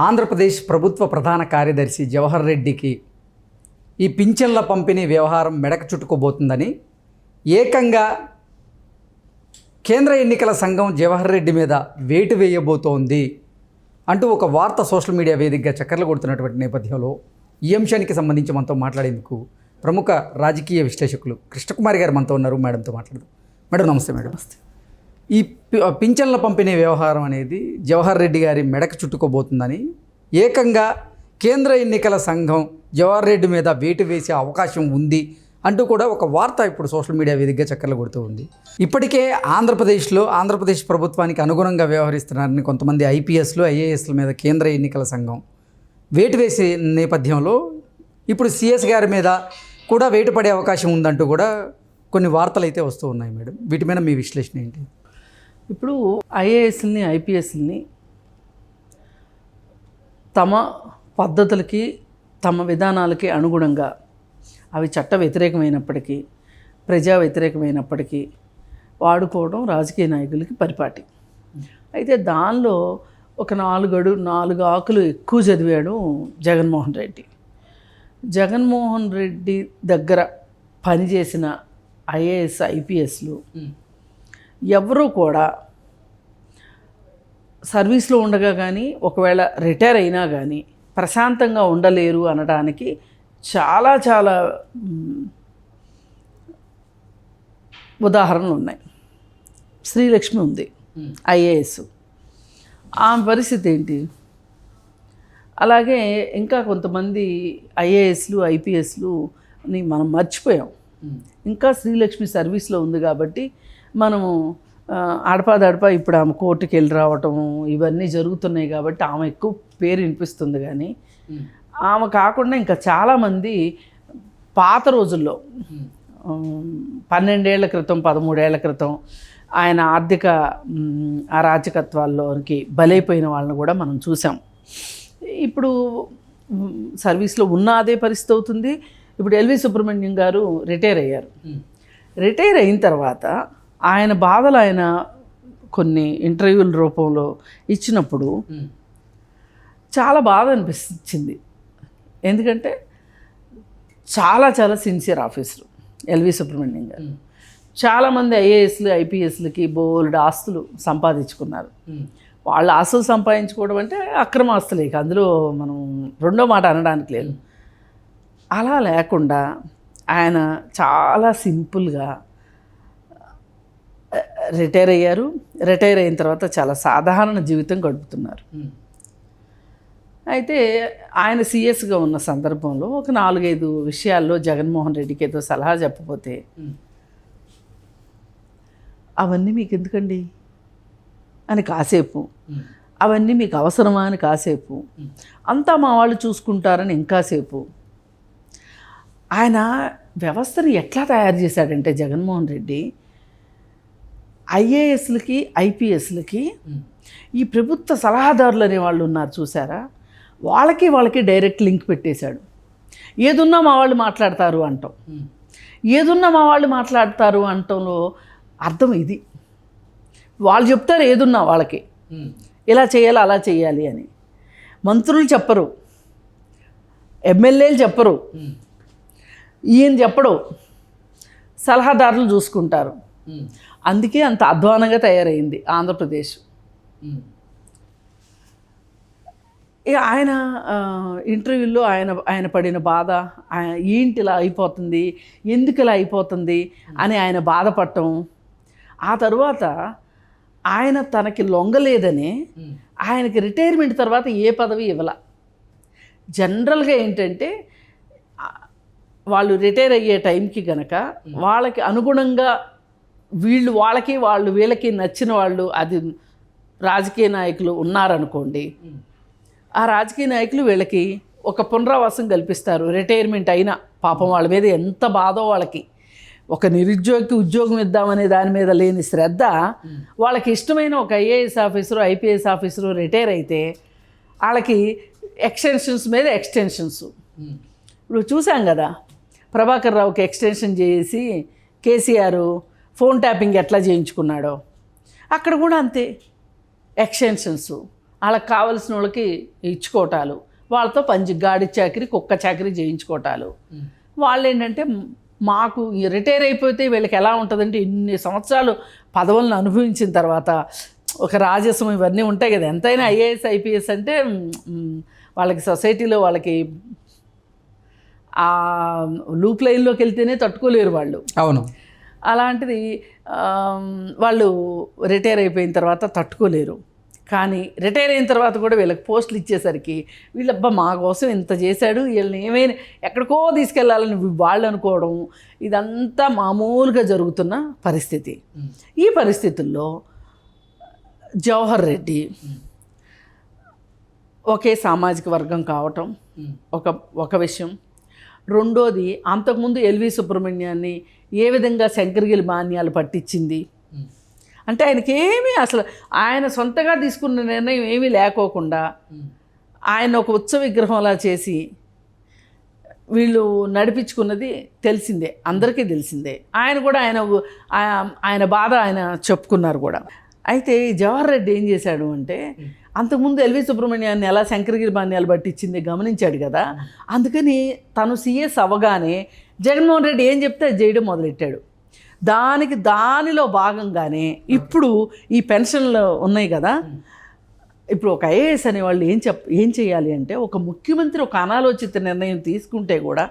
ఆంధ్రప్రదేశ్ ప్రభుత్వ ప్రధాన కార్యదర్శి జవహర్ రెడ్డికి ఈ పింఛన్ల పంపిణీ వ్యవహారం మెడకు చుట్టుకోబోతుందని ఏకంగా కేంద్ర ఎన్నికల సంఘం జవహర్ రెడ్డి మీద వేటు వేయబోతోంది అంటూ ఒక వార్త సోషల్ మీడియా వేదికగా చక్కర్లు కొడుతున్నటువంటి నేపథ్యంలో ఈ అంశానికి సంబంధించి మనతో మాట్లాడేందుకు ప్రముఖ రాజకీయ విశ్లేషకులు కృష్ణకుమారి గారు మనతో ఉన్నారు. మేడంతో మాట్లాడదాం. మేడం నమస్తే. మేడం నమస్తే. ఈ పింఛన్ల పంపిణీ వ్యవహారం అనేది జవహర్ రెడ్డి గారి మెడకు చుట్టుకోబోతుందని ఏకంగా కేంద్ర ఎన్నికల సంఘం జవహర్ రెడ్డి మీద వేటు వేసే అవకాశం ఉంది అంటూ కూడా ఒక వార్త ఇప్పుడు సోషల్ మీడియా వేదికగా చక్కర్లు కొడుతూ ఉంది. ఇప్పటికే ఆంధ్రప్రదేశ్ ప్రభుత్వానికి అనుగుణంగా వ్యవహరిస్తున్నారని కొంతమంది ఐపీఎస్లు ఐఏఎస్ల మీద కేంద్ర ఎన్నికల సంఘం వేటు వేసే నేపథ్యంలో ఇప్పుడు సిఎస్ గారి మీద కూడా వేటు పడే అవకాశం ఉందంటూ కూడా కొన్ని వార్తలు అయితే వస్తూ ఉన్నాయి. మేడం వీటి మీద మీ విశ్లేషణ ఏంటి? ఇప్పుడు ఐఏఎస్ని ఐపీఎస్ని తమ పద్ధతులకి తమ విధానాలకి అనుగుణంగా అవి చట్ట వ్యతిరేకమైనప్పటికీ ప్రజా వ్యతిరేకమైనప్పటికీ వాడుకోవడం రాజకీయ నాయకులకి పరిపాటి. అయితే దానిలో ఒక 4 ఆకులు ఎక్కువ చదివాడు జగన్మోహన్ రెడ్డి. జగన్మోహన్ రెడ్డి దగ్గర పనిచేసిన ఐఏఎస్ ఐపీఎస్లు ఎవరూ కూడా సర్వీస్లో ఉండగా కానీ ఒకవేళ రిటైర్ అయినా కానీ ప్రశాంతంగా ఉండలేరు అనడానికి చాలా ఉదాహరణలు ఉన్నాయి. శ్రీలక్ష్మి ఉంది, ఐఏఎస్. ఆమె పరిస్థితి ఏంటి? అలాగే ఇంకా కొంతమంది ఐఏఎస్లు ఐపీఎస్లుని మనం మర్చిపోయాం. ఇంకా శ్రీలక్ష్మి సర్వీస్లో ఉంది కాబట్టి మనము అడపా ఇప్పుడు ఆమె కోర్టుకి వెళ్ళి రావటం ఇవన్నీ జరుగుతున్నాయి కాబట్టి ఆమె ఎక్కువ పేరు వినిపిస్తుంది. కానీ ఆమె కాకుండా ఇంకా చాలామంది పాత రోజుల్లో 12 ఏళ్ల క్రితం 13 ఏళ్ల క్రితం ఆయన ఆర్థిక అరాచకత్వాల్లోకి బలైపోయిన వాళ్ళని కూడా మనం చూసాం. ఇప్పుడు సర్వీస్లో ఉన్న అదే పరిస్థితి అవుతుంది. ఇప్పుడు ఎల్వి సుబ్రహ్మణ్యం గారు రిటైర్ అయ్యారు. రిటైర్ అయిన తర్వాత ఆయన బాధలు ఆయన కొన్ని ఇంటర్వ్యూల రూపంలో ఇచ్చినప్పుడు చాలా బాధ అనిపించింది. ఎందుకంటే చాలా సిన్సియర్ ఆఫీసర్ ఎల్వి సుబ్రహ్మణ్యం గారు. చాలామంది ఐఏఎస్లు ఐపీఎస్లకి బోల్డ్ ఆస్తులు సంపాదించుకున్నారు. వాళ్ళ ఆస్తులు సంపాదించుకోవడం అంటే అక్రమ ఆస్తులే, అందులో మనం రెండో మాట అనడానికి లేదు. అలా లేకుండా ఆయన చాలా సింపుల్గా రిటైర్ అయ్యారు. రిటైర్ అయిన తర్వాత చాలా సాధారణ జీవితం గడుపుతున్నారు. అయితే ఆయన సీఎస్గా ఉన్న సందర్భంలో ఒక 4-5 విషయాల్లో జగన్మోహన్ రెడ్డికి ఏదో సలహా చెప్పపోతే అవన్నీ మీకు ఎందుకండి అని కాసేపు, అవన్నీ మీకు అవసరమా అని కాసేపు, అంతా మా వాళ్ళు చూసుకుంటారని ఇంకాసేపు, ఆయన వ్యవస్థను ఎట్లా తయారు చేశాడంటే జగన్మోహన్ రెడ్డి ఐఏఎస్లకి ఐపీఎస్లకి ఈ ప్రభుత్వ సలహాదారులు అనే వాళ్ళు ఉన్నారు చూసారా, వాళ్ళకి డైరెక్ట్ లింక్ పెట్టేశాడు. ఏదున్నా మా వాళ్ళు మాట్లాడతారు అంటాం. ఏదున్నా మా వాళ్ళు మాట్లాడతారు అంటంలో అర్థం ఇది. వాళ్ళు చెప్తారు ఏదున్నా వాళ్ళకి ఇలా చేయాలి అలా చేయాలి అని. మంత్రులు చెప్పరు, ఎమ్మెల్యేలు చెప్పరు, ఈయన చెప్పడు, సలహాదారులు చూసుకుంటారు. అందుకే అంత అధ్వానంగా తయారైంది ఆంధ్రప్రదేశ్. ఆయన ఇంటర్వ్యూల్లో ఆయన పడిన బాధ, ఏంటి ఇలా అయిపోతుంది, ఎందుకు ఇలా అయిపోతుంది అని ఆయన బాధపడటం. ఆ తర్వాత ఆయన తనకి లొంగలేదని ఆయనకి రిటైర్మెంట్ తర్వాత ఏ పదవి ఇవ్వాల. జనరల్గా ఏంటంటే వాళ్ళు రిటైర్ అయ్యే టైంకి గనక వాళ్ళకి అనుగుణంగా వాళ్ళు వీళ్ళకి నచ్చిన వాళ్ళు, అది రాజకీయ నాయకులు ఉన్నారనుకోండి, ఆ రాజకీయ నాయకులు వీళ్ళకి ఒక పునరావాసం కల్పిస్తారు. రిటైర్మెంట్ అయినా పాపం వాళ్ళ మీద ఎంత బాధో వాళ్ళకి. ఒక నిరుద్యోగికి ఉద్యోగం ఇద్దామనే దాని మీద లేని శ్రద్ధ, వాళ్ళకి ఇష్టమైన ఒక IAS officer IPS officer retire అయితే వాళ్ళకి ఎక్స్టెన్షన్స్ మీద ఎక్స్టెన్షన్స్. ఇప్పుడు చూసాం కదా, ప్రభాకర్ రావుకి ఎక్స్టెన్షన్ చేసి కేసీఆర్ ఫోన్ ట్యాపింగ్ ఎట్లా చేయించుకున్నాడో, అక్కడ కూడా అంతే ఎక్స్టెన్షన్స్. వాళ్ళకి కావలసిన వాళ్ళకి ఇచ్చుకోవటాలు, వాళ్ళతో గాడి చాకరీ కుక్క చాకరీ చేయించుకోవటాలు. వాళ్ళు ఏంటంటే మాకు రిటైర్ అయిపోతే వీళ్ళకి ఎలా ఉంటుందంటే ఇన్ని సంవత్సరాలు పదవులను అనుభవించిన తర్వాత ఒక రాజస్వం ఇవన్నీ ఉంటాయి కదా. ఎంతైనా ఐఏఎస్ ఐపీఎస్ అంటే వాళ్ళకి సొసైటీలో వాళ్ళకి ఆ లూప్ లైన్లోకి వెళ్తేనే తట్టుకోలేరు వాళ్ళు. అవును. అలాంటిది వాళ్ళు రిటైర్ అయిపోయిన తర్వాత తట్టుకోలేరు. కానీ రిటైర్ అయిన తర్వాత కూడా వీళ్ళకి పోస్టులు ఇచ్చేసరికి వీళ్ళబ్బా మా కోసం ఇంత చేశాడు, వీళ్ళని ఏమైనా ఎక్కడికో తీసుకెళ్లాలని వాళ్ళు అనుకోవడం, ఇదంతా మామూలుగా జరుగుతున్న పరిస్థితి. ఈ పరిస్థితుల్లో జవహర్ రెడ్డి ఒకే సామాజిక వర్గం కావటం ఒక విషయం. రెండోది, అంతకుముందు ఎల్వి సుబ్రహ్మణ్యాన్ని ఏ విధంగా శంకరగిరి మాన్యాలు పట్టించింది అంటే ఆయనకి ఏమీ అసలు ఆయన సొంతగా తీసుకున్న నిర్ణయం ఏమీ లేకోకుండా ఆయన ఒక ఉత్సవ విగ్రహంలా చేసి వీళ్ళు నడిపించుకున్నది తెలిసిందే, అందరికీ తెలిసిందే. ఆయన కూడా ఆయన బాధ ఆయన చెప్పుకున్నారు కూడా. అయితే జవహర్ రెడ్డి ఏం చేశాడు అంటే అంతకుముందు ఎల్వి సుబ్రహ్మణ్యాన్ని ఎలా శంకరగిరి మాన్యాలు పట్టించింది గమనించాడు కదా. అందుకని తను సీఎస్ అవ్వగానే జగన్మోహన్ రెడ్డి ఏం చెప్తే అది చేయడం మొదలెట్టాడు. దానిలో భాగంగానే ఇప్పుడు ఈ పెన్షన్లు ఉన్నాయి కదా. ఇప్పుడు ఒక ఐఏఎస్ అనే వాళ్ళు ఏం చేయాలి అంటే ఒక ముఖ్యమంత్రి ఒక అనాలోచిత నిర్ణయం తీసుకుంటే కూడా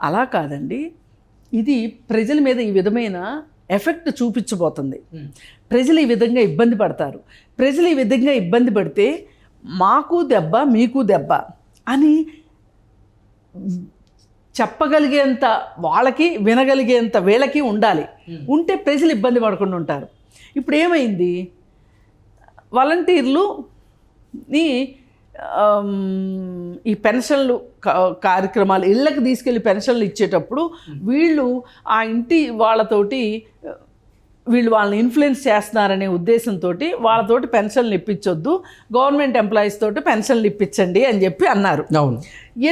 అలా కాదండి, ఇది ప్రజల మీద ఈ విధమైన ఎఫెక్ట్ చూపించబోతుంది. ప్రజలు ఈ విధంగా ఇబ్బంది పడతారు. ప్రజలు ఈ విధంగా ఇబ్బంది పడితే మాకు దెబ్బ మీకు దెబ్బ అని చెప్పగలిగేంత వాళ్ళకి, వినగలిగేంత వీళ్ళకి ఉండాలి. ఉంటే ప్రజలు ఇబ్బంది పడకుండా ఉంటారు. ఇప్పుడు ఏమైంది, వాలంటీర్లుని ఈ పెన్షన్లు కార్యక్రమాలు ఇళ్ళకి తీసుకెళ్ళి పెన్షన్లు ఇచ్చేటప్పుడు వీళ్ళు ఆ ఇంటి వాళ్ళతోటి వాళ్ళని ఇన్ఫ్లుయెన్స్ చేస్తున్నారనే ఉద్దేశంతో వాళ్ళతోటి పెన్షన్లు ఇప్పించొద్దు, గవర్నమెంట్ ఎంప్లాయీస్ తోటి పెన్షన్లు ఇప్పించండి అని చెప్పి అన్నారు. అవును.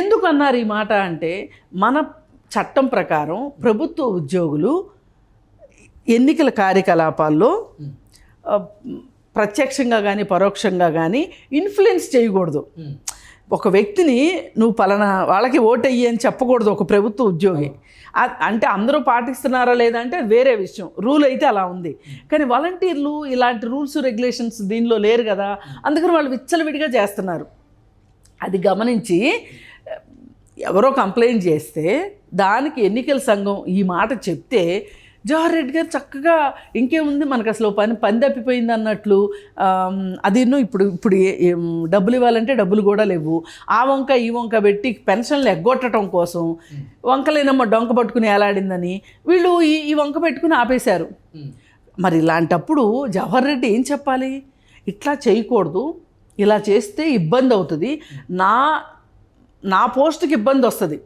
ఎందుకు అన్నారు ఈ మాట అంటే మన చట్టం ప్రకారం ప్రభుత్వ ఉద్యోగులు ఎన్నికల కార్యకలాపాల్లో ప్రత్యక్షంగా కానీ పరోక్షంగా కానీ ఇన్ఫ్లుయెన్స్ చేయకూడదు. ఒక వ్యక్తిని నువ్వు పలానా వాళ్ళకి ఓటయ్యి అని చెప్పకూడదు ఒక ప్రభుత్వ ఉద్యోగి. అంటే అందరూ పాటిస్తున్నారా లేదా అంటే వేరే విషయం, రూల్ అయితే అలా ఉంది. కానీ వాలంటీర్లు ఇలాంటి రూల్స్ రెగ్యులేషన్స్ దీనిలో లేరు కదా, అందుకని వాళ్ళు విచ్చలవిడిగా చేస్తున్నారు. అది గమనించి ఎవరో కంప్లైంట్ చేస్తే దానికి ఎన్నికల సంఘం ఈ మాట చెప్తే జవహర్ రెడ్డి గారు చక్కగా ఇంకేముంది మనకు అసలు పని తప్పిపోయింది అన్నట్లు ఇప్పుడు డబ్బులు ఇవ్వాలంటే డబ్బులు కూడా లేవు, ఆ వంక ఈ వంక పెట్టి పెన్షన్లు ఎగ్గొట్టడం కోసం వంకలేనమ్మ డొంక పట్టుకుని ఏలాడిందని వీళ్ళు ఈ వంక పెట్టుకుని ఆపేశారు. మరి ఇలాంటప్పుడు జవహర్ రెడ్డి ఏం చెప్పాలి, ఇట్లా చేయకూడదు, ఇలా చేస్తే ఇబ్బంది అవుతుంది, నా పోస్టుకి ఇబ్బంది వస్తుంది,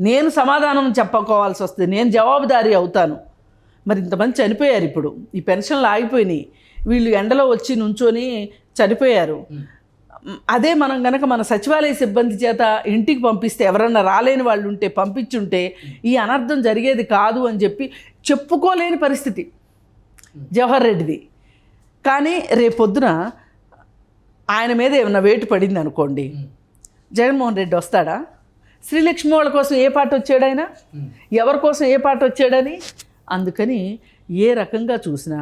నేను సమాధానం చెప్పుకోవాల్సి వస్తుంది, నేను జవాబుదారీ అవుతాను. మరి ఇంతమంది చనిపోయారు, ఇప్పుడు ఈ పెన్షన్లు ఆగిపోయినాయి, వీళ్ళు ఎండలో వచ్చి నుంచొని చనిపోయారు. అదే మనం కనుక మన సచివాలయ సిబ్బంది చేత ఇంటికి పంపిస్తే, ఎవరన్నా రాలేని వాళ్ళు ఉంటే పంపించుంటే ఈ అనర్థం జరిగేది కాదు అని చెప్పి చెప్పుకోలేని పరిస్థితి జవహర్ రెడ్డిది. కానీ రేపొద్దున ఆయన మీద ఏమన్నా వేటు పడింది అనుకోండి, జగన్మోహన్ రెడ్డి వస్తాడా? శ్రీలక్ష్మి వాళ్ళ కోసం ఏ పాట వచ్చాడు ఆయన, ఎవరి కోసం ఏ పాట వచ్చాడని. అందుకని ఏ రకంగా చూసినా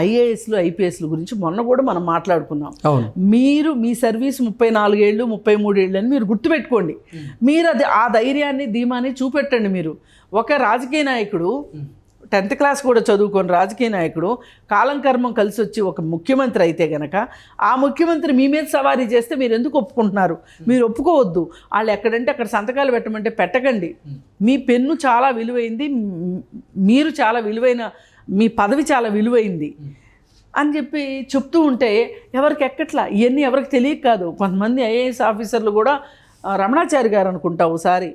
ఐఏఎస్లు ఐపీఎస్ల గురించి మొన్న కూడా మనం మాట్లాడుకున్నాం. మీరు మీ సర్వీస్ 34 ఏళ్ళు 33 ఏళ్ళు అని మీరు గుర్తుపెట్టుకోండి. మీరు ఆ ధైర్యాన్ని ధీమాన్ని చూపెట్టండి. మీరు ఒక రాజకీయ నాయకుడు 10th క్లాస్ కూడా చదువుకొని రాజకీయ నాయకుడు కాలం కర్మం కలిసి వచ్చి ఒక ముఖ్యమంత్రి అయితే గనక ఆ ముఖ్యమంత్రి మీ మీద సవారీ చేస్తే మీరు ఎందుకు ఒప్పుకుంటున్నారు? మీరు ఒప్పుకోవద్దు. వాళ్ళు ఎక్కడంటే అక్కడ సంతకాలు పెట్టమంటే పెట్టకండి. మీ పెన్ను చాలా విలువైంది, మీరు చాలా విలువైన, మీ పదవి చాలా విలువైంది అని చెప్పి చెప్తూ ఉంటే ఎవరికి ఎక్కట్లా. ఇవన్నీ ఎవరికి తెలియక కాదు. కొంతమంది ఐఏఎస్ ఆఫీసర్లు కూడా, రమణాచారి గారు అనుకుంటా ఒకసారి,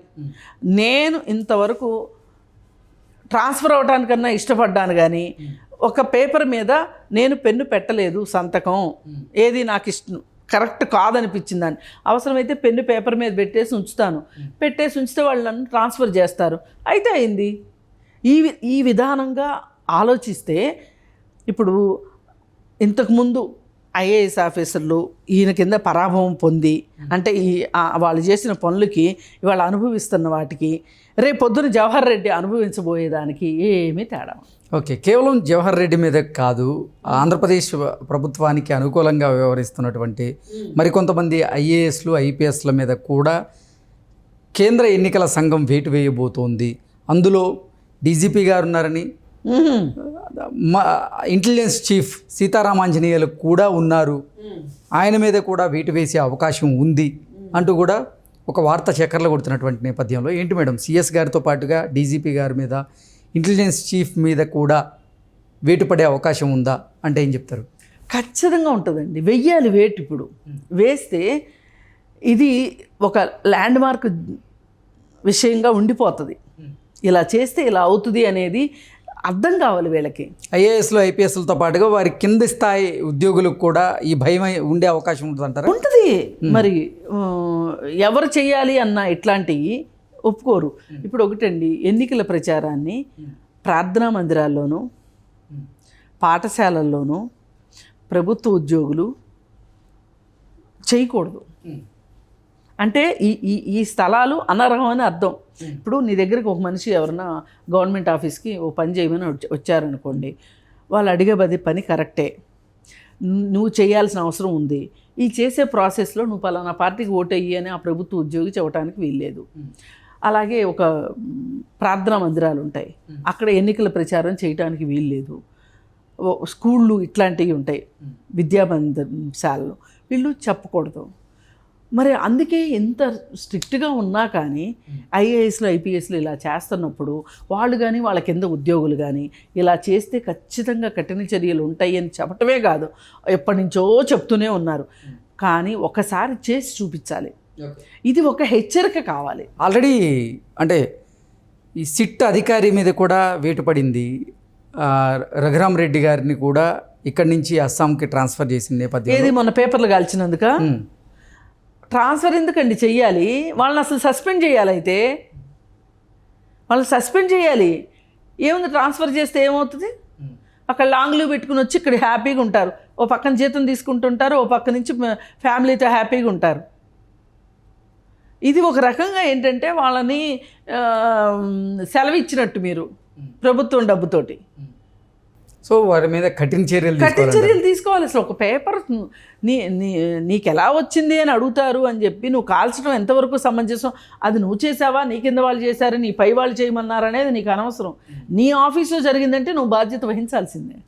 నేను ఇంతవరకు ట్రాన్స్ఫర్ అవడానికన్నా ఇష్టపడ్డాను కానీ ఒక పేపర్ మీద నేను పెన్ను పెట్టలేదు సంతకం, ఏది నాకు ఇష్టం కరెక్ట్ కాదనిపించిందని. అవసరమైతే పెన్ను పేపర్ మీద పెట్టేసి ఉంచితే వాళ్ళు నన్ను ట్రాన్స్ఫర్ చేస్తారు, అయితే అయింది. ఈ విధానంగా ఆలోచిస్తే ఇప్పుడు ఇంతకుముందు ఐఏఎస్ ఆఫీసర్లు ఈయన కింద పరాభవం పొంది అంటే వాళ్ళు చేసిన పనులకి ఇవాళ అనుభవిస్తున్న వాటికి రేపు పొద్దున జవహర్ రెడ్డి అనుభవించబోయేదానికి ఏమీ తేడా. ఓకే, కేవలం జవహర్ రెడ్డి మీద కాదు, ఆంధ్రప్రదేశ్ ప్రభుత్వానికి అనుకూలంగా వ్యవహరిస్తున్నటువంటి మరికొంతమంది ఐఏఎస్లు ఐపీఎస్ల మీద కూడా కేంద్ర ఎన్నికల సంఘం వేటు వేయబోతోంది. అందులో డీజీపీ గారు ఉన్నారని, ఇంటెలిజెన్స్ చీఫ్ సీతారామాంజనేయులు కూడా ఉన్నారు, ఆయన మీద కూడా వేటు వేసే అవకాశం ఉంది అంటూ కూడా ఒక వార్త చక్కర్లు కొడుతున్నటువంటి నేపథ్యంలో ఏంటి మేడం, సిఎస్ గారితో పాటుగా డీజీపీ గారి మీద, ఇంటెలిజెన్స్ చీఫ్ మీద కూడా వేటు పడే అవకాశం ఉందా అంటే ఏం చెప్తారు? ఖచ్చితంగా ఉంటుందండి, వెయ్యాలి వేటు. ఇప్పుడు వేస్తే ఇది ఒక ల్యాండ్ మార్క్ విషయంగా ఉండిపోతుంది. ఇలా చేస్తే ఇలా అవుతుంది అనేది అర్థం కావాలి వీళ్ళకి. ఐఏఎస్లు ఐపీఎస్లతో పాటుగా వారి కింది స్థాయి ఉద్యోగులకు కూడా ఈ భయం ఉండే అవకాశం ఉంటుంది అంటారా? ఉంటుంది. మరి ఎవరు చేయాలి అన్న ఇట్లాంటివి ఒప్పుకోరు. ఇప్పుడు ఒకటండి, ఎన్నికల ప్రచారాన్ని ప్రార్థనా మందిరాల్లోనూ పాఠశాలల్లోనూ ప్రభుత్వ ఉద్యోగులు చేయకూడదు. అంటే ఈ స్థలాలు అనర్హం అని అర్థం. ఇప్పుడు నీ దగ్గరికి ఒక మనిషి ఎవరన్నా గవర్నమెంట్ ఆఫీస్కి ఓ పని చేయమని వచ్చారనుకోండి, వాళ్ళు అడిగే పని కరెక్టే, నువ్వు చేయాల్సిన అవసరం ఉంది, ఈ చేసే ప్రాసెస్లో నువ్వు పలానా పార్టీకి ఓటయ్యి అని ఆ ప్రభుత్వ ఉద్యోగి చెప్పడానికి వీల్లేదు. అలాగే ఒక ప్రార్థనా మందిరాలు ఉంటాయి, అక్కడ ఎన్నికల ప్రచారం చేయడానికి వీల్లేదు. స్కూళ్ళు ఇట్లాంటివి ఉంటాయి, విద్యాశాలలు, వీళ్ళు చెప్పకూడదు. మరి అందుకే ఎంత స్ట్రిక్ట్గా ఉన్నా కానీ ఐఏఎస్లు ఐపీఎస్లు ఇలా చేస్తున్నప్పుడు వాళ్ళు కానీ వాళ్ళ కింద ఉద్యోగులు కానీ ఇలా చేస్తే ఖచ్చితంగా కఠిన చర్యలు ఉంటాయి అని చెప్పటమే కాదు, ఎప్పటి నుంచో చెప్తూనే ఉన్నారు. కానీ ఒకసారి చేసి చూపించాలి. ఇది ఒక హెచ్చరిక కావాలి. ఆల్రెడీ అంటే ఈ సిట్ అధికారి మీద కూడా వేటు పడింది. రఘురామ్ రెడ్డి గారిని కూడా ఇక్కడి నుంచి అస్సాంకి ట్రాన్స్ఫర్ చేసిన నేపథ్యం ఏది మొన్న పేపర్లు కాల్చినందుక ట్రాన్స్ఫర్ ఎందుకండి చెయ్యాలి? వాళ్ళని అసలు సస్పెండ్ చేయాలి. అయితే వాళ్ళని సస్పెండ్ చేయాలి. ఏముంది, ట్రాన్స్ఫర్ చేస్తే ఏమవుతుంది? అక్కడ లాంగ్ లీవ్ పెట్టుకుని వచ్చి ఇక్కడ హ్యాపీగా ఉంటారు, ఓ పక్కన జీతం తీసుకుంటుంటారు, ఓ పక్క నుంచి ఫ్యామిలీతో హ్యాపీగా ఉంటారు. ఇది ఒక రకంగా ఏంటంటే వాళ్ళని సెలవు ఇచ్చినట్టు మీరు ప్రభుత్వం డబ్బుతోటి. సో వారి మీద కఠిన చర్యలు తీసుకోవాలి. అసలు ఒక పేపర్ నీకు ఎలా వచ్చింది అని అడుగుతారు అని చెప్పి నువ్వు కాల్చడం ఎంతవరకు సమంజసం? అది నువ్వు చేసావా, నీ కింద వాళ్ళు చేశారు, నీ పై వాళ్ళు చేయమన్నారనేది నీకు అనవసరం. నీ ఆఫీస్లో జరిగిందంటే నువ్వు బాధ్యత వహించాల్సిందే.